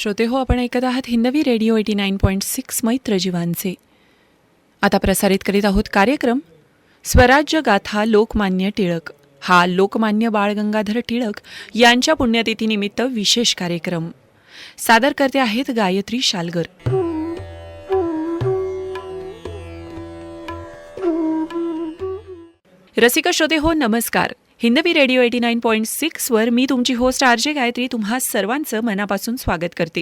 श्रोते हो, आपण ऐकत आहात हिंदवी रेडिओ 89.6 मैत्र जीवांचे. आता प्रसारित करीत आहोत कार्यक्रम स्वराज्य गाथा लोकमान्य टिळक. हा लोकमान्य बाळ गंगाधर टिळक यांच्या पुण्यतिथीनिमित्त विशेष कार्यक्रम सादर करते आहेत गायत्री शालगर. रसिक श्रोते हो, नमस्कार. हिंदवी रेडिओ 89.6 वर मी तुमची होस्ट आरजे गायत्री तुम्हा सर्वांचं मनापासून स्वागत करते.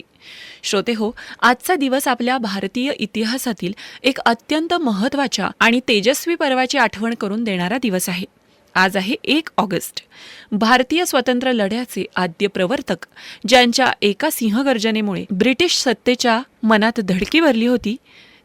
श्रोते हो, आजचा दिवस आपल्या भारतीय इतिहासातील एक अत्यंत महत्त्वाच्या आणि तेजस्वी पर्वाची आठवण करून देणारा दिवस आहे. आज आहे 1 ऑगस्ट. भारतीय स्वातंत्र्य लढ्याचे आद्य प्रवर्तक, ज्यांच्या एका सिंहगर्जनेमुळे ब्रिटिश सत्तेच्या मनात धडकी भरली होती,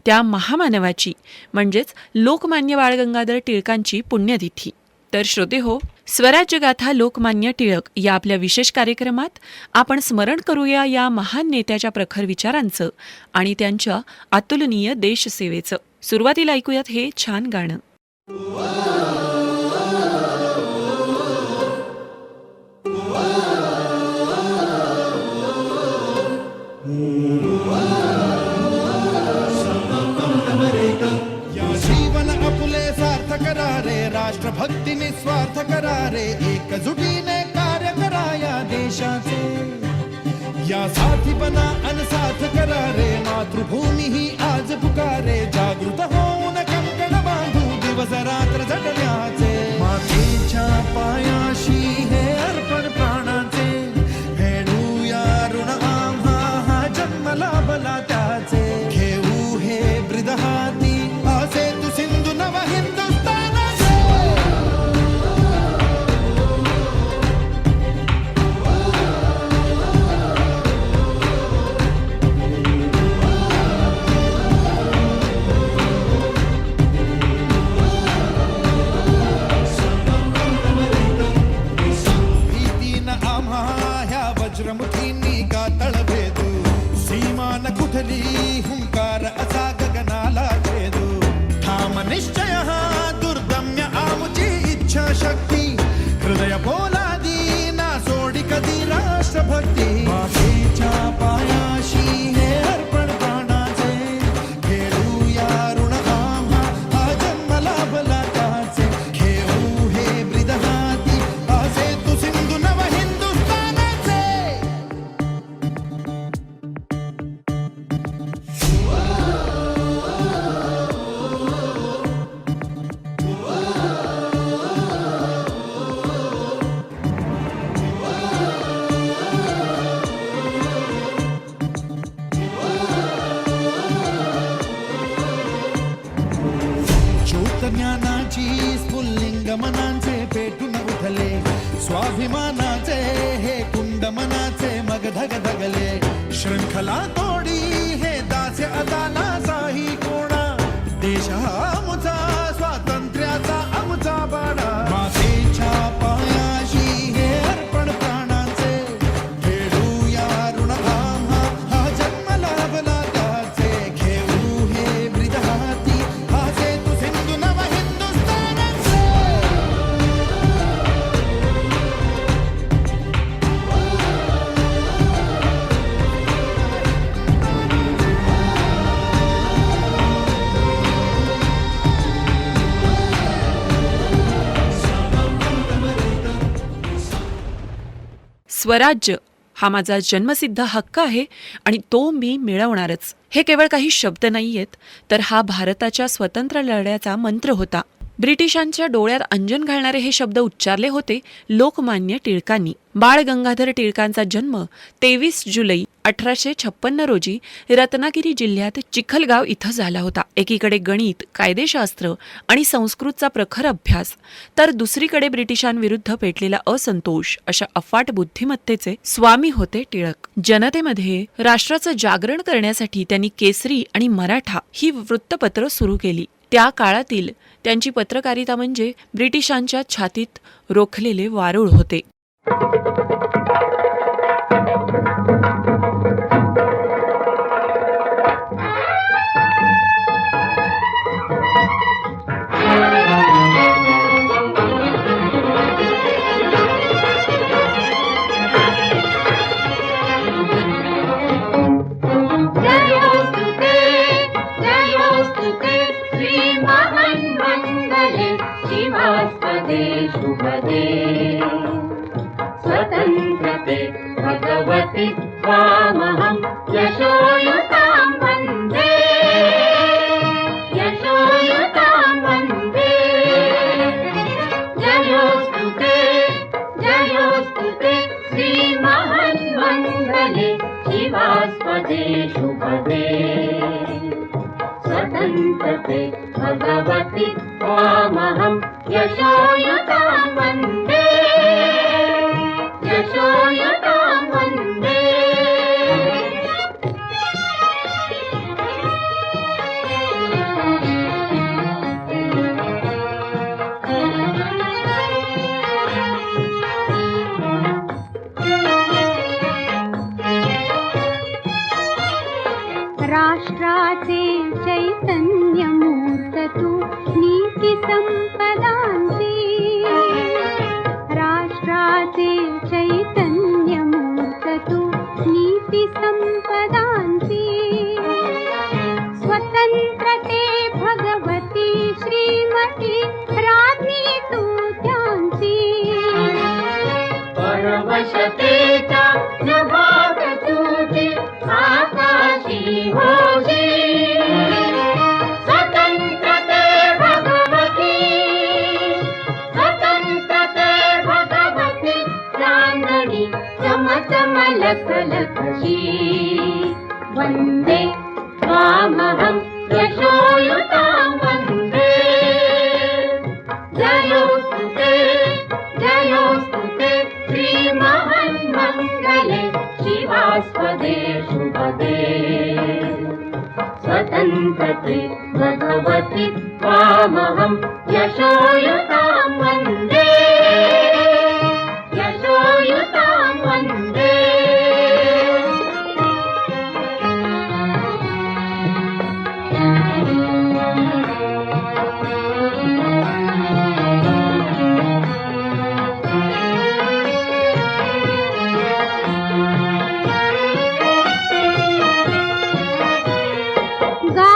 त्या महामानवाची म्हणजेच लोकमान्य बाळ गंगाधर टिळकांची पुण्यतिथी. तर श्रोते हो, स्वराज्य गाथा लोकमान्य टिळक या आपल्या विशेष कार्यक्रमात आपण स्मरण करूया या महान नेत्याच्या प्रखर विचारांचं आणि त्यांच्या अतुलनीय देशसेवेचं. सुरुवातीला ऐकूयात हे छान गाणं. राष्ट्रभक्ती निस्वार्थ करारे, एकजुटीने कार्य करा या देशाचे. या साथी बना अनसाथ करारे, मातृभूमी ही आज पुकारे. जागृत होऊन कंकण बांधू दिवस रात्र झटण्याचे. मातेच्या पायाशी हे अर्पण प्राणाचे, फेडूया ऋण आम्हा हा जन्म लाभला त्याचे. घेऊ हे ब्रिद हाती असे तू सिंधू नव हिंदुस्तान. वज्रमुठींनी का तळभेदू, सीमान कुठली हुंकार असा गगनाला छेदू. ठाम निश्चय हा दुर्दम्य आमुची इच्छा शक्ती, हृदय पोलादी ना सोडी कधी राष्ट्रभक्ती. मातेच्या पायाशी हे अर्पण प्राणाचे, घेऊया ऋण आम्हा हा जन्म लाभला त्याचे. घेऊ हे ब्रिद हाती असे तू सिंधू नव हिंदुस्तानाचे. ज्ञानाची स्फुल्लिंग मनांचे पेटून उठले, स्वाभिमानाचे हे कुंड मनाचे मग धगधगले. शृंखला तोडी हे दास्य अदाना साही कोणा, देश हा आमचा स्वातंत्र्याचा आमचा बाणा. मातेच्या पायाशी हे अर्पण प्राणाचे, फेडूया ऋण आम्हा हा जन्म लाभला त्याचे. घेऊ हे ब्रिद हाती असे तू सिंधू नव हिंदुस्तानाचे. स्वराज्य हा माझा जन्मसिद्ध हक्क आहे आणि तो मी मिळवणारच. हे केवळ काही शब्द नाहीयेत, तर हा भारताच्या स्वतंत्र लढ्याचा मंत्र होता. ब्रिटिशांच्या डोळ्यात अंजन घालणारे हे शब्द उच्चारले होते लोकमान्य टिळकांनी. बाळ गंगाधर टिळकांचा जन्म 23 जुलै 1856 रोजी रत्नागिरी जिल्ह्यात चिखलगाव इथं झाला होता. एकीकडे गणित, कायदेशास्त्र आणि संस्कृतचा प्रखर अभ्यास, तर दुसरीकडे ब्रिटिशांविरुद्ध पेटलेला असंतोष अशा अफाट बुद्धिमत्तेचे स्वामी होते टिळक. जनतेमध्ये राष्ट्राचं जागरण करण्यासाठी त्यांनी केसरी आणि मराठा ही वृत्तपत्र सुरू केली. त्या काळातील त्यांची पत्रकारिता म्हणजे ब्रिटिशांच्या छातीत रोखलेले वारूळ होते. शुभदे स्वतन्त्रते भगवति त्वामहं यशोयुतां वन्दे यशोयुतां वन्दे जयोस्तु ते श्रीमहन्मङ्गले शिवास्पदे शुभदे स्वतन्त्रते भगवति त्वामहं यशोयुतां वन्दे यशोयुतां वन्दे राष्ट्राचे चैतन्यमूर्त तू नीतिसंपदांची राष्ट्राचे चैतन्यमूर्त तू नीतिसंपदांची स्वतंत्रते भगवती श्रीमती राज्ञी तू त्यांची परवशतेचा प्रभात तुझे आकाशी होशी स्वतंत्रते भगवती चांदणी चमचम लखलखशी वन्दे त्वामहं यशोयुतां वन्दे जयोस्तु ते श्रीमहन्मङ्गले शिवास्पदे शुभदे स्वतन्त्रते भगवति त्वामहं यशोयुतां वन्दे यशोयुतां वन्दे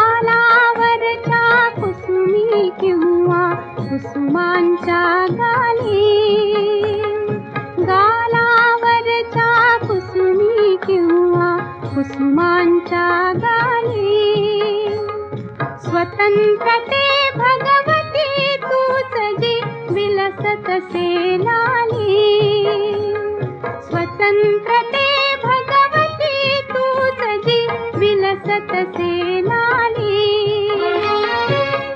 गालावरच्या कुसुमी किंवा कुसुमांच्या गाली गालावरच्या कुसुमी किंवा कुसुमांच्या गाली स्वतंत्रते भगवती तूच जी विलसत से लाली स्वतंत्रते भगवती तूच जी विलसत से लाली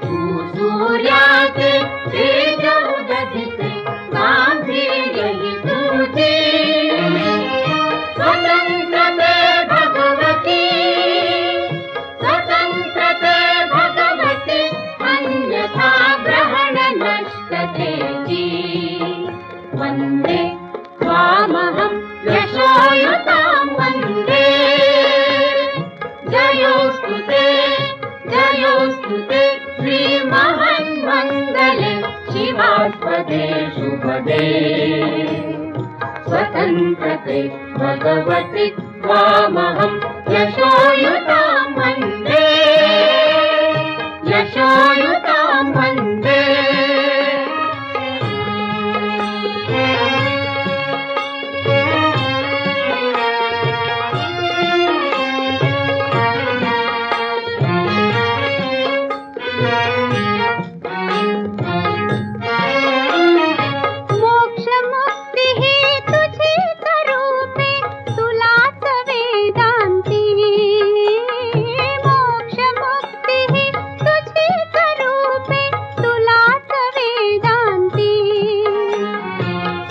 तू सूर्याचे तेज उददिते गांभीर्य हि तुझे स्वतंत्रते भगवती अन्यथा ग्रहण नष्टतेची वन्दे त्वामहं यशोयुतां वन्दे जयोस्तु ते श्रीमहन्मङ्गले शिवास्पदे शुभदे स्वतन्त्रते भगवति त्वामहं यशोयुतां वन्दे यशोयुतां वन्दे मोक्ष मुक्ती ही तुझी करूपे तुलाच वेदांती मोक्ष मुक्ती ही तुझी करूपे तुलाच वेदांती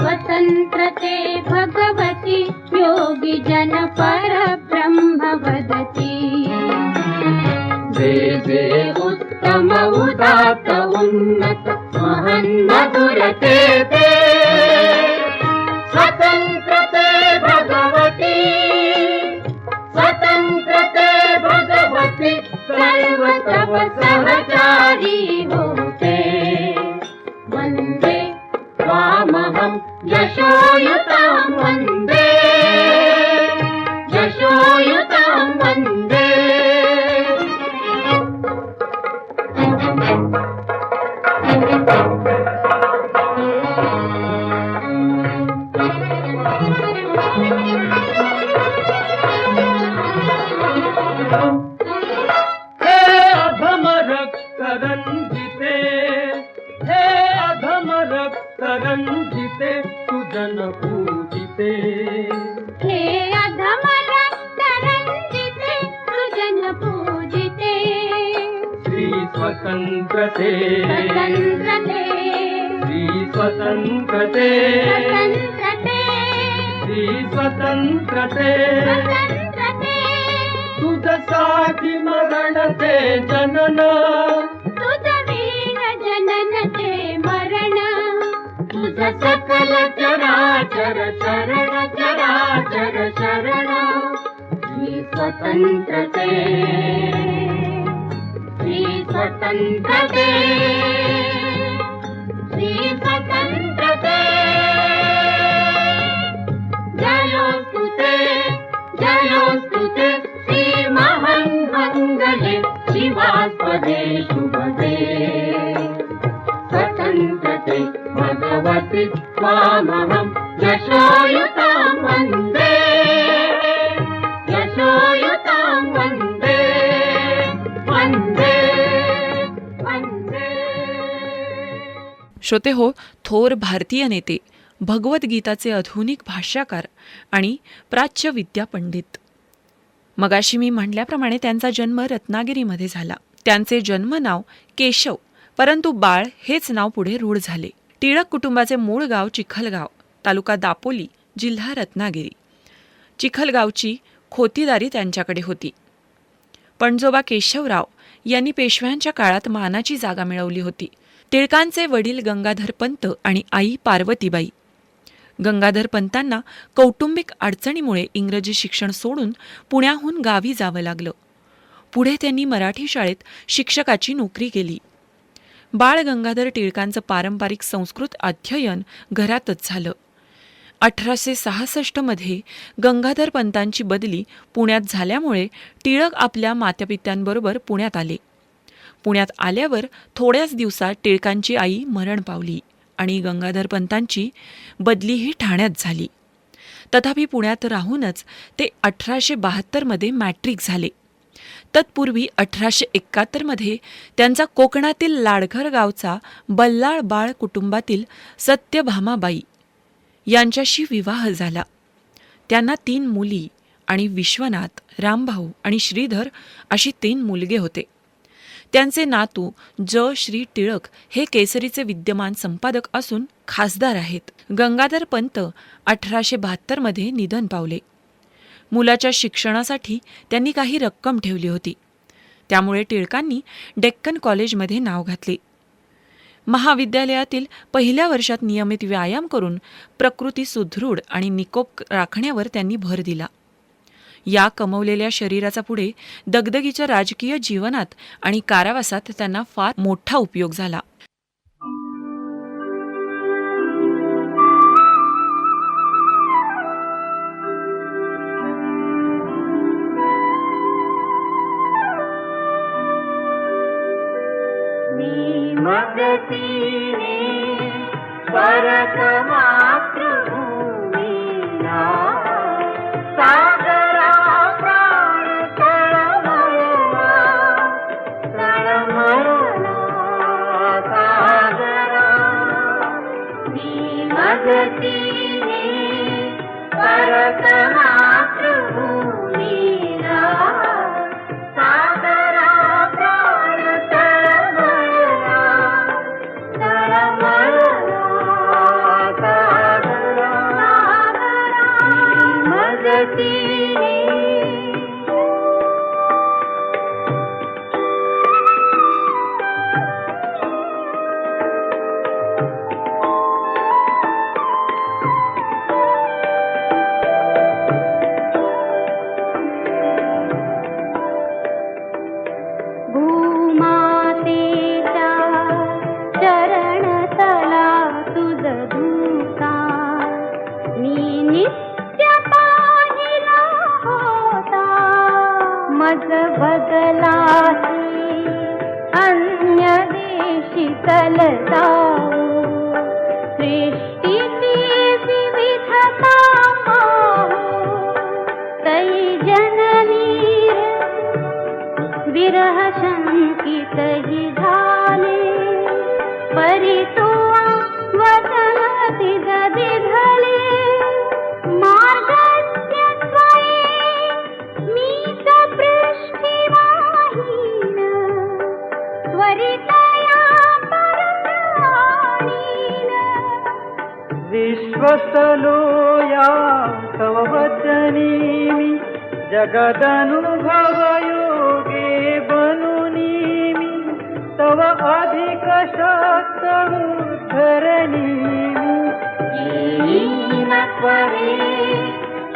स्वतंत्रते भगवती योगी जन परब्रह्म वदती जे जे उत्तम उदात्त उन्नत महन्मधुरते ते स्वतंत्रते भगवती सर्व तव सहचारी होते वन्दे त्वामहं यशोयुतां वन्दे यशोयुतां वन्दे हे अधम रक्त रंजिते, हे अधम रक्त रंजिते, सुजन पूजिते. हे अधम रक्त रंजिते सुजन पूजिते. श्री स्वतंत्रते, स्वतंत्रते, श्री स्वतंत्रते, स्वतंत्रते, श्री स्वतंत्रते. स्वतंत्रते. तुझसाठी मरण ते जनन, तुझ वीर जनन ते मरण. तुझ सकल चराचर शरण चराचर शरण. श्री स्वतंत्रते, श्री स्वतंत्रते, श्री स्वतंत्रते. जयोस्तुते, जयोस्तुते, श्री महन्मङ्गले शिवास्पदे शुभदे. स्वतंत्रते भगवति त्वामहं यशोयुतां वन्दे, यशोयुतां वन्दे, वन्दे, वन्दे. श्रोते हो, थोर भारतीय नेते, भगवद्गीताचे आधुनिक भाष्यकार आणि प्राच्य विद्या पंडित. मगाशी मी म्हटल्याप्रमाणे त्यांचा जन्म रत्नागिरीमध्ये झाला. त्यांचे जन्मनाव केशव, परंतु बाळ हेच नाव पुढे रूढ झाले. टिळक कुटुंबाचे मूळ गाव चिखलगाव, तालुका दापोली, जिल्हा रत्नागिरी. चिखलगावची खोतीदारी त्यांच्याकडे होती. पणजोबा केशवराव यांनी पेशव्यांच्या काळात मानाची जागा मिळवली होती. टिळकांचे वडील गंगाधर पंत आणि आई पार्वतीबाई. गंगाधर पंतांना कौटुंबिक अडचणीमुळे इंग्रजी शिक्षण सोडून पुण्याहून गावी जावं लागलं. पुढे त्यांनी मराठी शाळेत शिक्षकाची नोकरी केली. बाळ गंगाधर टिळकांचं पारंपरिक संस्कृत अध्ययन घरातच झालं. 1866 मध्ये गंगाधर पंतांची बदली पुण्यात झाल्यामुळे टिळक आपल्या मातापित्यांबरोबर पुण्यात आले. पुण्यात आल्यावर थोड्याच दिवसात टिळकांची आई मरण पावली आणि गंगाधर पंतांची बदलीही ठाण्यात झाली. तथापि पुण्यात राहूनच ते 1872 मध्ये मॅट्रिक झाले. तत्पूर्वी 1871 मध्ये त्यांचा कोकणातील लाडघर गावचा बल्लाळ बाळ कुटुंबातील सत्यभामाबाई यांच्याशी विवाह झाला. त्यांना 3 मुली आणि विश्वनाथ, रामभाऊ आणि श्रीधर अशी 3 मुलगे होते. त्यांचे नातू श्री टिळक हे केसरीचे विद्यमान संपादक असून खासदार आहेत. गंगाधर पंत 1872 मध्ये निधन पावले. मुलाच्या शिक्षणासाठी त्यांनी काही रक्कम ठेवली होती. त्यामुळे टिळकांनी डेक्कन कॉलेजमध्ये नाव घातले. महाविद्यालयातील पहिल्या वर्षात नियमित व्यायाम करून प्रकृती सुदृढ आणि निकोप राखण्यावर त्यांनी भर दिला. या कमवलेल्या शरीराचा पुढे दगदगीच्या राजकीय जीवनात आणि कारावासात त्यांना फार मोठा उपयोग झाला. मगतीने परत मातृभूमीला सागरा प्राण तळमळला, तळमळला सागरा. मी मगतीने परत मातृभूमीला सागरा प्राण तळमळला, तळमळला सागरा. मी मगतीने भूमातेच्या चरणतला तुझ धुता मी नित्य पाहिला होता. मज बदलासी अन्य देशी तल जाऊ, सृष्टीची विविधता पाहू. तै जननी यह शंकितहि झाले परी तुवा वचन तिज बिघले मार्गस्य त्वये मीच पृष्ठिवाहीन त्वरितया परप्राणीन विश्वसलो या तव वचनीमि जगदनुभव योगे बनुनीमि तव अधिक शक्त उद्धरणीमि येन त्वरे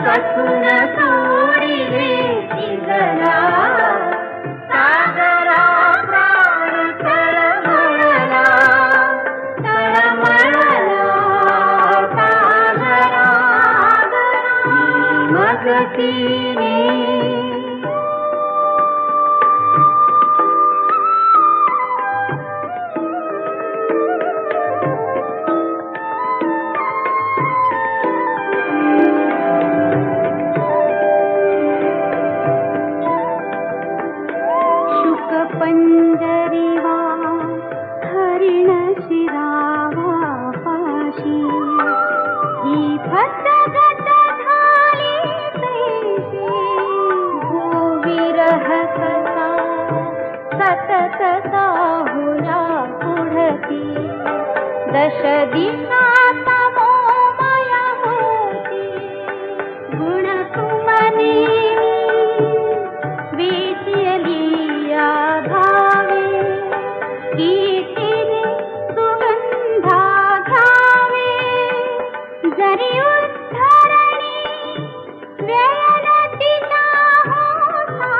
कथुन सोडिले तिगला सागरा प्राण तळमळला सागरा मगतीने शुकपंजरीवा हरिण शिरावा पाशी ही फसगत झाली तैशी गोविरह कसा सतत साहुला पुढती दश दिशा तमोमय होती गुण तुमने विचलिया भावे कीर्तीने सुगंधा घावे जरी उद्धरणी व्ययनतिता होता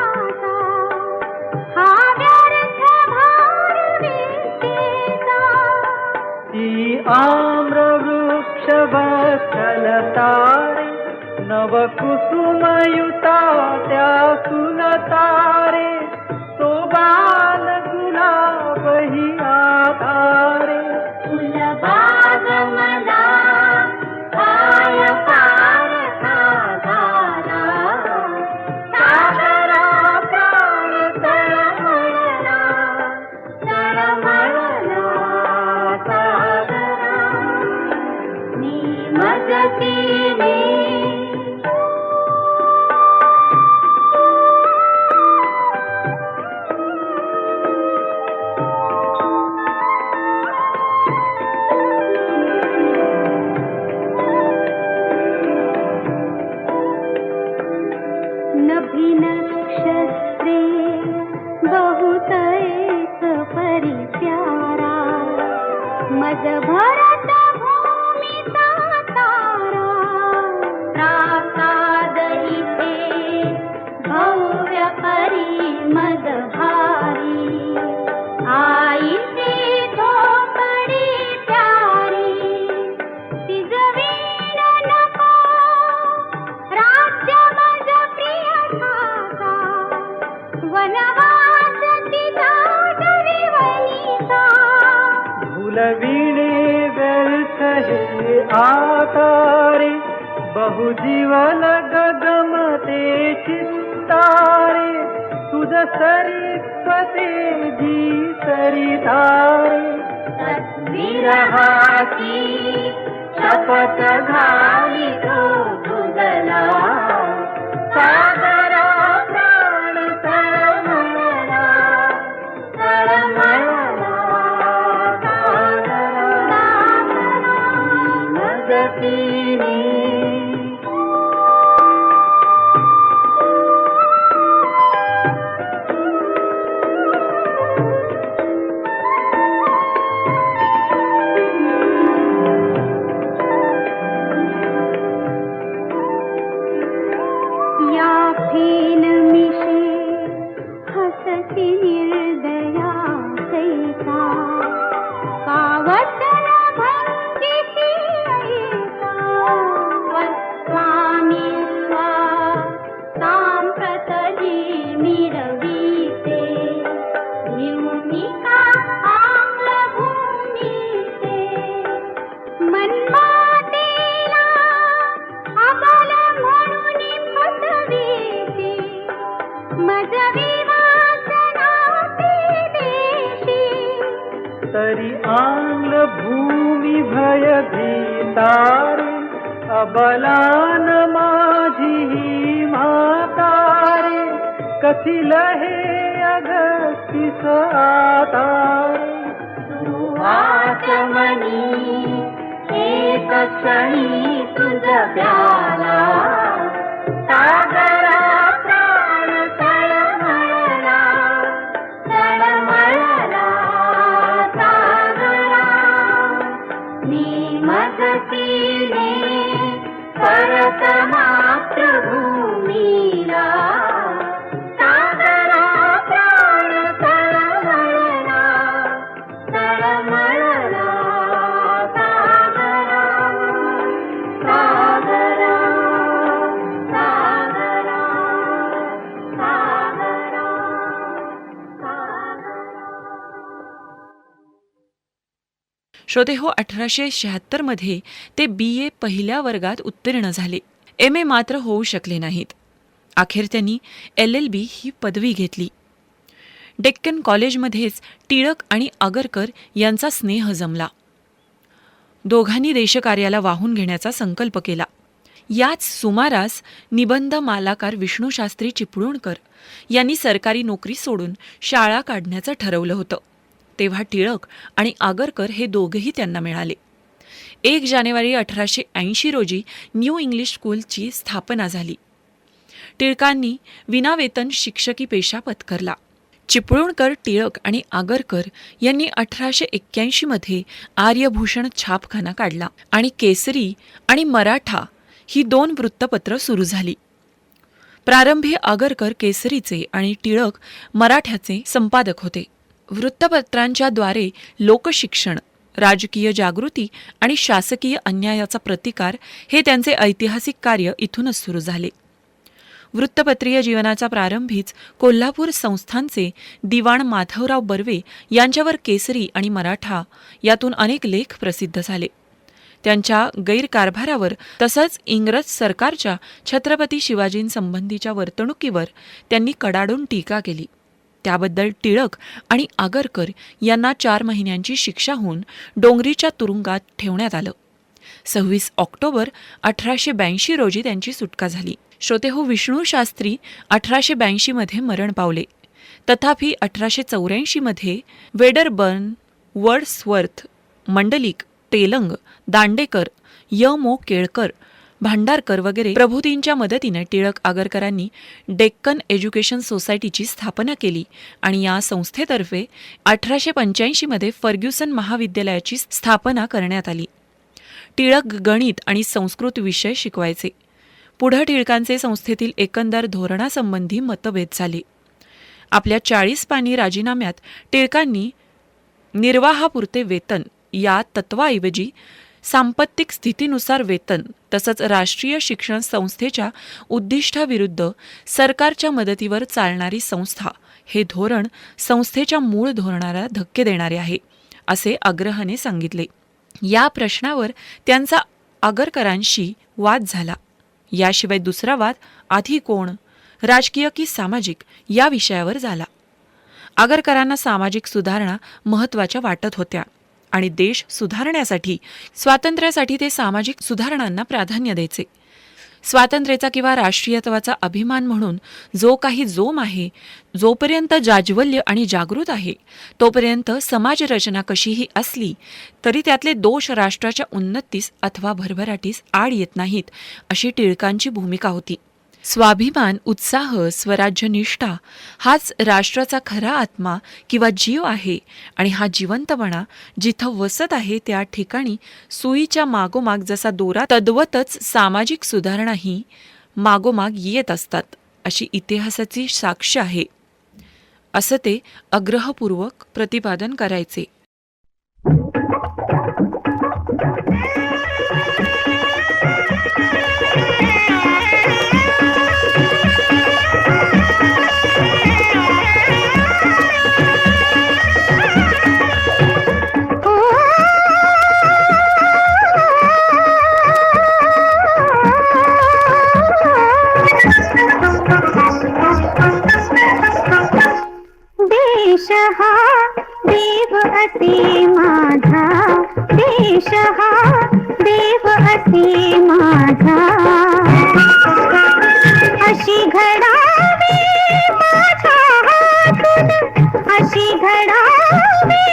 हा व्यर्थ भार विद्येचा ती आम्रवृक्ष बसलतारे नवकुसुमयुता त्या सुलतारे तो बाल गुलाबही आधारे फुलबाग मला काय पार साधारा सागरा प्राण तळमळला सागरा मी मगतीने नभिनक्षत्रे बहुत एक परी प्यारा मज भरत भूमिचा तारा प्रासादहिते भव्य परी मद भारी आईची झोपडी प्यारी तिज वीण नको राज्य मज प्रिय ठाका वनवास तिचा डविवनिता भूलविणे व्यर्थ हे आतारे बहुजीवन गगमते चित्तारे तुझ सरिस्वते जी सरितारे तद्विरहाची शपथ घाली तो तुगला सागरा प्राण तळमळला सागरा मगतीने या फेन मिशे हसती निर्दया कैसा कावतन भंगिती ऐसा वत्स्वामी स्वा सांप्रतजी मिरवीते न्यूनिका आम्ल भूमीते मन्मातेला अबल म्हणून फसवीते मज विवासना तरी आंग्ल भूमी भयभीतारे अबलान माझी ही म्हातारे कथिल हे अगस्तीस आतारे आचमनी एक क्षणी तुझ प्याला सागरा प्राण तळमळला तळमळला सागरा मी मदतीने परत मातृभूमीला सागरा प्राण तळमळला तळमळला सागरा सागरा सागरा सागरा सागरा. श्रोतेहो, 1876 मध्ये ते BA पहिल्या वर्गात उत्तीर्ण झाले. MA मात्र होऊ शकले नाहीत. अखेर त्यांनी LLB ही पदवी घेतली. डेक्कन कॉलेजमध्येच टिळक आणि आगरकर यांचा स्नेह जमला. दोघांनी देशकार्याला वाहून घेण्याचा संकल्प केला. याच सुमारास निबंध मालाकार विष्णूशास्त्री चिपळूणकर यांनी सरकारी नोकरी सोडून शाळा काढण्याचं ठरवलं होतं. तेव्हा टिळक आणि आगरकर हे दोघेही त्यांना मिळाले. 1 जानेवारी 1880 रोजी न्यू इंग्लिश स्कूलची स्थापना झाली. टिळकांनी विनावेतन शिक्षकी पेशा पत्करला. चिपळूणकर, टिळक आणि आगरकर यांनी 1881 मध्ये आर्यभूषण छापखाना काढला आणि केसरी आणि मराठा ही 2 वृत्तपत्र सुरू झाली. प्रारंभी आगरकर केसरीचे आणि टिळक मराठ्याचे संपादक होते. वृत्तपत्रांच्या द्वारे लोकशिक्षण, राजकीय जागृती आणि शासकीय अन्यायाचा प्रतिकार हे त्यांचे ऐतिहासिक कार्य इथूनच सुरू झाले. वृत्तपत्रीय जीवनाच्या प्रारंभीच कोल्हापूर संस्थानचे दिवाण माधवराव बर्वे यांच्यावर केसरी आणि मराठा यातून अनेक लेख प्रसिद्ध झाले. त्यांच्या गैरकारभारावर तसंच इंग्रज सरकारच्या छत्रपती शिवाजींसंबंधीच्या वर्तणुकीवर त्यांनी कडाडून टीका केली. त्याबद्दल टिळक आणि आगरकर यांना 4 महिन्यांची शिक्षा होऊन डोंगरीच्या तुरुंगात ठेवण्यात आलं. 26 ऑक्टोबर 1882 रोजी त्यांची सुटका झाली. श्रोतेहो, विष्णूशास्त्री 1882 मध्ये मरण पावले. तथापि 1884 मध्ये वेडरबर्न, वर्ड्सवर्थ, मंडलिक, तेलंग, दांडेकर, मो. केळकर, भांडारकर वगैरे प्रभूतींच्या मदतीने टिळक आगरकरांनी डेक्कन एज्युकेशन सोसायटीची स्थापना केली आणि या संस्थेतर्फे 1885 मध्ये फर्ग्युसन महाविद्यालयाची स्थापना करण्यात आली. टिळक गणित आणि संस्कृत विषय शिकवायचे. पुढे टिळकांचे संस्थेतील एकंदर धोरणासंबंधी मतभेद झाले. आपल्या 40 पानी राजीनाम्यात टिळकांनी निर्वाहापुरते वेतन या तत्वाऐवजी सांपत्तिक स्थितीनुसार वेतन तसंच राष्ट्रीय शिक्षण संस्थेच्या उद्दिष्टाविरुद्ध सरकारच्या मदतीवर चालणारी संस्था हे धोरण संस्थेच्या मूळ धोरणाला धक्के देणारे आहे, असे आग्रहाने सांगितले. या प्रश्नावर त्यांचा आगरकरांशी वाद झाला. याशिवाय दुसरा वाद आधी कोण, राजकीय की सामाजिक या विषयावर झाला. आगरकरांना सामाजिक सुधारणा महत्त्वाच्या वाटत होत्या आणि देश सुधारण्यासाठी, स्वातंत्र्यासाठी ते सामाजिक सुधारणांना प्राधान्य द्यायचे. स्वातंत्र्याचा किंवा राष्ट्रीयत्वाचा अभिमान म्हणून जो काही जोम आहे, जोपर्यंत जाज्वल्य आणि जागृत आहे तोपर्यंत समाजरचना कशीही असली तरी त्यातले दोष राष्ट्राच्या उन्नतीस अथवा भरभराटीस आड येत नाहीत, अशी टिळकांची भूमिका होती. स्वाभिमान, उत्साह, स्वराज्यनिष्ठा हाच राष्ट्राचा खरा आत्मा किंवा जीव आहे आणि हा जिवंतपणा जिथं वसत आहे त्या ठिकाणी सुईच्या मागोमाग जसा दोरा तद्वतच सामाजिक सुधारणाही मागोमाग येत असतात, अशी इतिहासाची साक्ष आहे, असं ते आग्रहपूर्वक प्रतिपादन करायचे. देश हा देव असे माझा देश हा देव असे माझा अशी घडावी माझ्या हातून अशी घडावी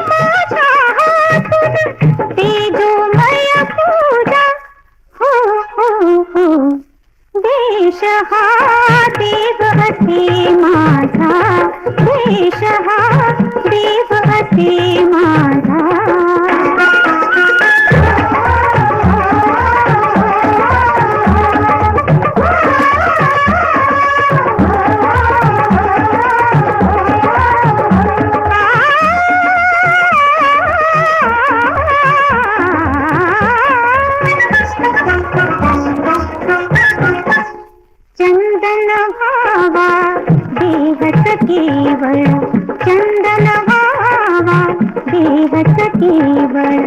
माझ्या हातून तेजोमय पूजा हो हो हो देश हा देव असे माझा देश हा देव असे माझा चंदन व्हावा देहच केवळ चंदन व्हावा देहच केवळ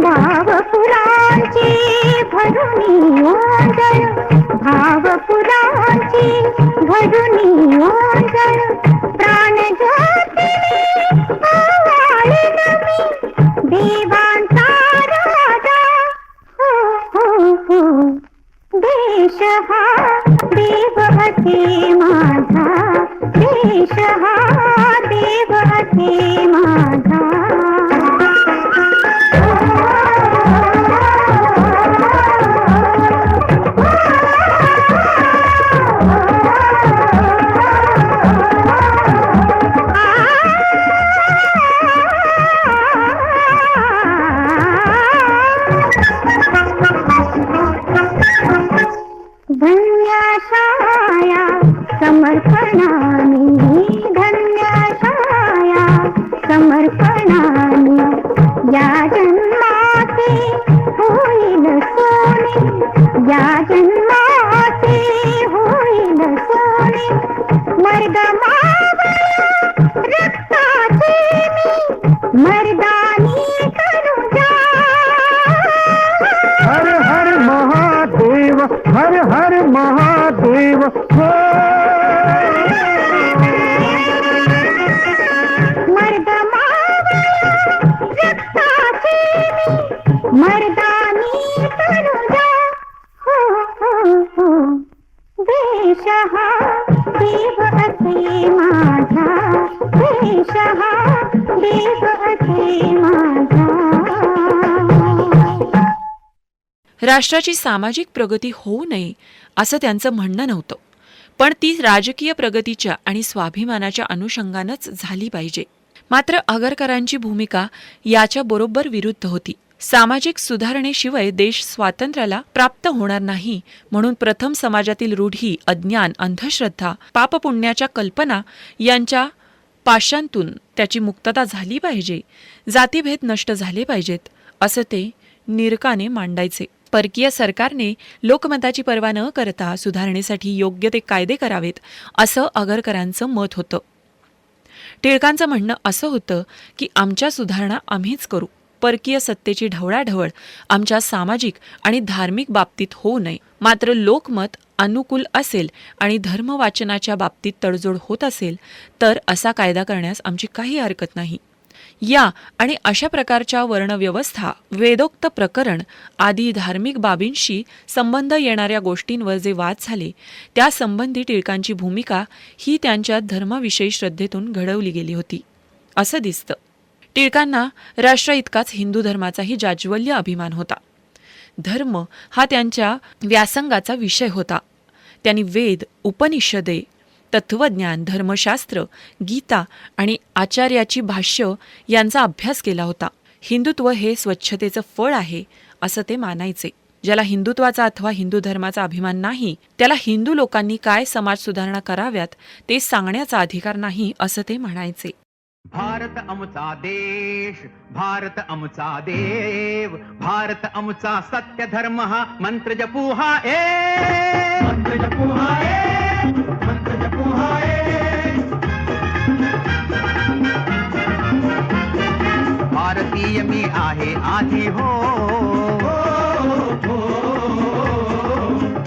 भाव फुलांची भरुनी ओंजळ भाव फुलांची भरुनी ओंजळ प्राण ज्योतिनी आवाळीन मी देवांचा राजा हो हो हो देश हा देव असे माझा देश हा देव असे माझा धन्यशाया समर्पणाने धन्यशाया समर्पणाने या जन्माचे होईल सोने या जन्माचे होईल सोने मर्द रक्ताचे मी मर्दानी करू जा हर हर महादेव हर हर महादेव हो मर्द रक्ताचे मी मर्दानी करू जा हो हो हो देश हा देव असे माझा देश हा देव असे माझा राष्ट्राची सामाजिक प्रगती होऊ नये असं त्यांचं म्हणणं नव्हतं, पण ती राजकीय प्रगतीच्या आणि स्वाभिमानाच्या अनुषंगानंच झाली पाहिजे. मात्र आगरकरांची भूमिका याच्या बरोबर विरुद्ध होती. सामाजिक सुधारणेशिवाय देश स्वातंत्र्याला प्राप्त होणार नाही म्हणून प्रथम समाजातील रूढी, अज्ञान, अंधश्रद्धा, पापपुण्याच्या कल्पना यांच्या पाशांतून त्याची मुक्तता झाली पाहिजे, जातीभेद नष्ट झाले पाहिजेत असं ते निरकाने मांडायचे. परकीय सरकारने लोकमताची पर्वा न करता सुधारणेसाठी योग्य ते कायदे करावेत असं आगरकरांचं मत होतं. टिळकांचं म्हणणं असं होतं की आमच्या सुधारणा आम्हीच करू, परकीय सत्तेची ढवळाढवळ आमच्या सामाजिक आणि धार्मिक बाबतीत होऊ नये. मात्र लोकमत अनुकूल असेल आणि धर्मवाचनाच्या बाबतीत तडजोड होत असेल तर असा कायदा करण्यास आमची काही हरकत नाही. या आणि अशा प्रकारच्या वर्णव्यवस्था, वेदोक्त प्रकरण आदी धार्मिक बाबींशी संबंध येणाऱ्या गोष्टींवर जे वाद झाले त्यासंबंधी टिळकांची भूमिका ही त्यांच्या धर्माविषयी श्रद्धेतून घडवली गेली होती असं दिसतं. टिळकांना राष्ट्र इतकाच हिंदू धर्माचाही जाज्वल्य अभिमान होता. धर्म हा त्यांच्या व्यासंगाचा विषय होता. त्यांनी वेद, उपनिषदे, तत्वज्ञान, धर्मशास्त्र, गीता आणि आचार्याची भाष्य यांचा अभ्यास केला होता. हिंदुत्व हे स्वच्छतेचं फळ आहे असं ते मानायचे. ज्याला हिंदुत्वाचा अथवा हिंदू धर्माचा अभिमान नाही त्याला हिंदू लोकांनी काय समाज सुधारणा कराव्यात ते सांगण्याचा अधिकार नाही असं ते म्हणायचे. भारत आमचा देश, भारत आमचा देव, भारत आमचा सत्य धर्म हा मंत्र जपू हा एक, मंत्र जपू हा एक, मंत्र जपू हा एक. भारतीय मी आहे आधी हो,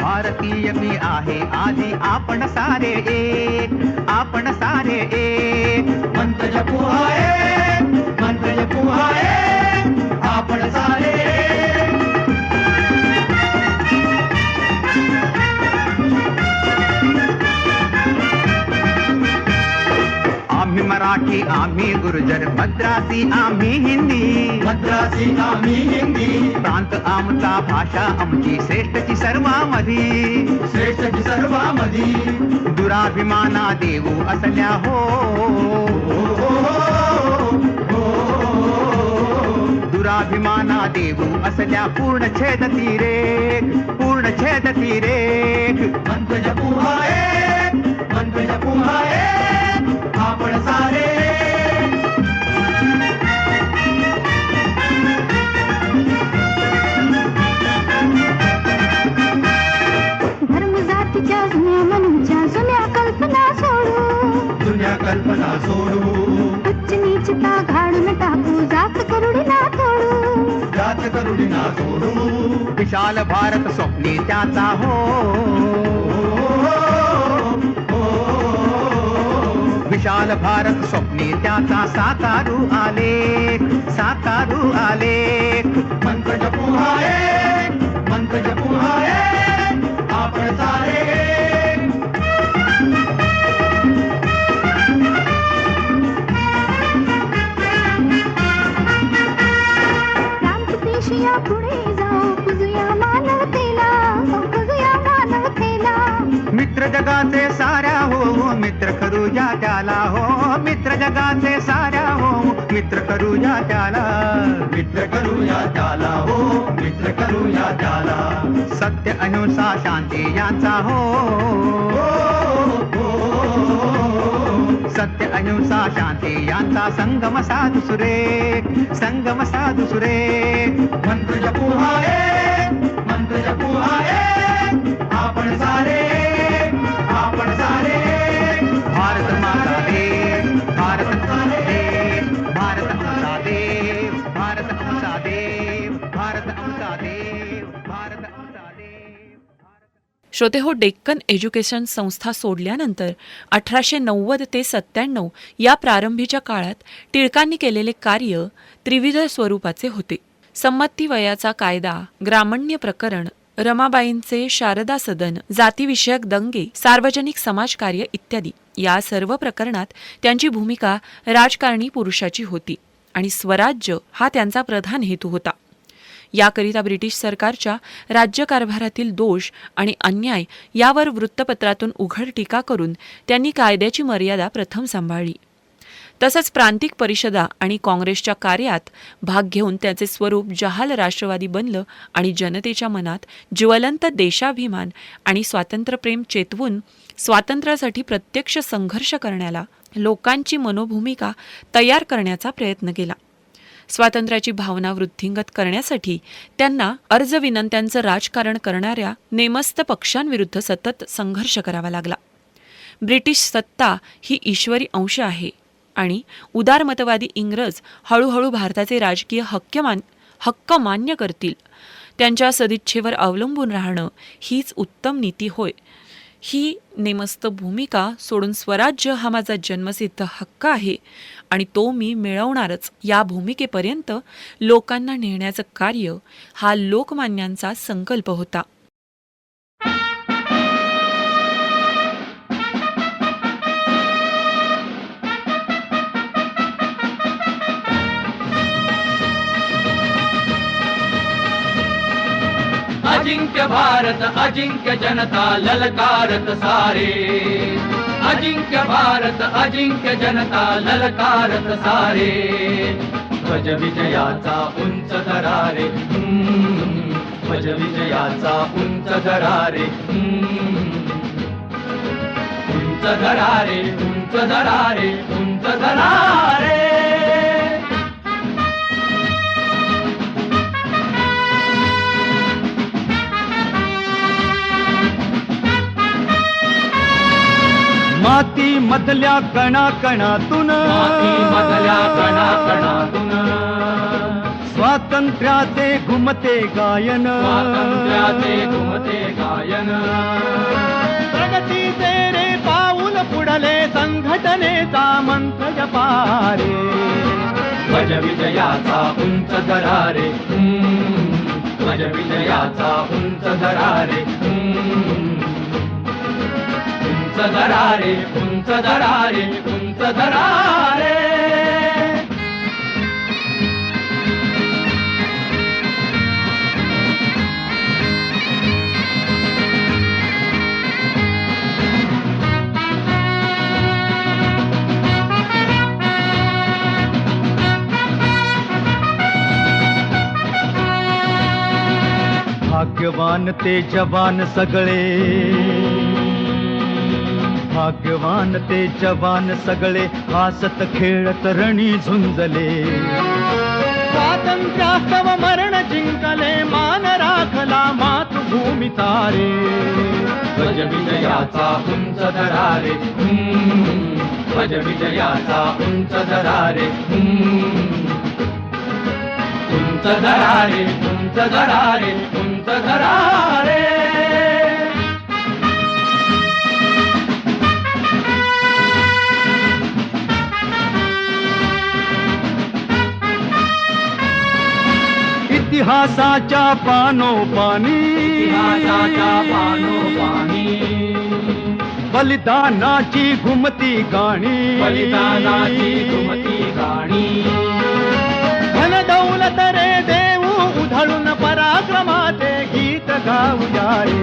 भारतीय मी आहे आधी आपण सारे एक, आपण सारे एक. मंत्र जपू आहे आम्ही मराठी आम्ही गुर्जर मद्रासी आम्ही हिंदी प्रांत आमचा भाषा आमची श्रेष्ठची सर्वामधी दुराभिमाना देऊ असल्या हो दुराभिमाना देऊ असल्या पूर्ण छेद तिरेक मंत्र जपू आहे आपण सारे धर्म जातीच्या जुन्या मनाच्या जुन्या कल्पना सोडू उच्च नीचता घालून टाकू जात करुडी ना तोडू विशाल भारत स्वप्नी त्याचा हो विशाल भारत स्वप्नी त्याचा साकारू आलेख मंत्र जपू आहे आपण सारे क्रांतिदेशीया पुढे जाऊ पुजूया मानवतेला मित्र जगाचे साऱ्या हो मित्र करूया त्याला हो मित्र जगाचे साऱ्या हो मित्र करूया त्याला हो मित्र करूया त्याला सत्य अहिंसा शांती यांचा हो सत्य अहिंसा शांती यांचा संगम साधू सुरेख मंत्र जपू आहे आपण सारे भारत माता देव भारत आमचा देव भारत आमचा देव भारत आमचा देव भारत आमचा देव भारत आमचा देव श्रोतेहो, डेक्कन एज्युकेशन संस्था सोडल्यानंतर 1890 ते 97 या प्रारंभीच्या काळात टिळकांनी केलेले कार्य त्रिविध स्वरूपाचे होते. संमती वयाचा कायदा, ग्रामण्य प्रकरण, रमाबाईंचे शारदा सदन, जातीविषयक दंगे, सार्वजनिक समाजकार्य इत्यादी या सर्व प्रकरणात त्यांची भूमिका राजकारणी पुरुषाची होती आणि स्वराज्य हा त्यांचा प्रधान हेतू होता. याकरिता ब्रिटिश सरकारच्या राज्यकारभारातील दोष आणि अन्याय यावर वृत्तपत्रातून उघड टीका करून त्यांनी कायद्याची मर्यादा प्रथम सांभाळली. तसंच प्रांतिक परिषदा आणि काँग्रेसच्या कार्यात भाग घेऊन त्याचे स्वरूप जहाल राष्ट्रवादी बनलं आणि जनतेच्या मनात ज्वलंत देशाभिमान आणि स्वातंत्र्यप्रेम चेतवून स्वातंत्र्यासाठी प्रत्यक्ष संघर्ष करण्याला लोकांची मनोभूमिका तयार करण्याचा प्रयत्न केला. स्वातंत्र्याची भावना वृद्धिंगत करण्यासाठी त्यांना अर्ज विनंत्यांचं राजकारण करणाऱ्या नेमस्त पक्षांविरुद्ध सतत संघर्ष करावा लागला. ब्रिटिश सत्ता ही ईश्वरी अंश आहे आणि उदारमतवादी इंग्रज हळूहळू भारताचे राजकीय हक्क मान्य करतील. त्यांच्या सदिच्छेवर अवलंबून राहणं हीच उत्तम नीती होय. ही नेमस्त भूमिका सोडून स्वराज्य हा माझा जन्मसिद्ध हक्क आहे आणि तो मी मिळवणारच या भूमिकेपर्यंत लोकांना नेण्याचं कार्य हा लोकमान्यांचा संकल्प होता. अजिंक्य भारत अजिंक्य जनता ललकारत सारे. अजिंक्य भारत अजिंक्य जनता ललकारत सारे. ध्वज विजयाचा उंच दरारे, ध्वज विजयाचा उंच दरारे, उंच दरारे, उंच दरारे, उंच दरारे. माती मधल्या कणाकणातून, माती मधल्या कणाकणातून स्वातंत्र्याचे घुमते गायन, स्वातंत्र्याचे घुमते गायन. प्रगतीचे रे पाऊल पुढले संघटनेचा मंत्र जपारे. ध्वज विजयाचा उंच दरारे, ध्वज विजयाचा उंच दरारे, उंच दरारे, उंच दरारे, उंच दरारे. भाग्यवान ते जवान सगळे, भाग्यवान ते जवान सगळे, हसत खेळत रणी झुंजले. स्वातंत्र्यास्तव मरण जिंकले, मान राखला मातृभूमीचा रे. ध्वज विजयाचा उंच दरारे, ध्वज विजयाचा उंच दरारे, उंच दरारे, उंच दरारे, उंच दरारे. इतिहासाच्या पानोपानी, इतिहासाच्या पानोपानी, बलिदानाची घुमती गाणी, बलिदानाची घुमती गाणी. धन दौलत रे देऊ उधळून पराक्रमाचे गीत गाऊया रे.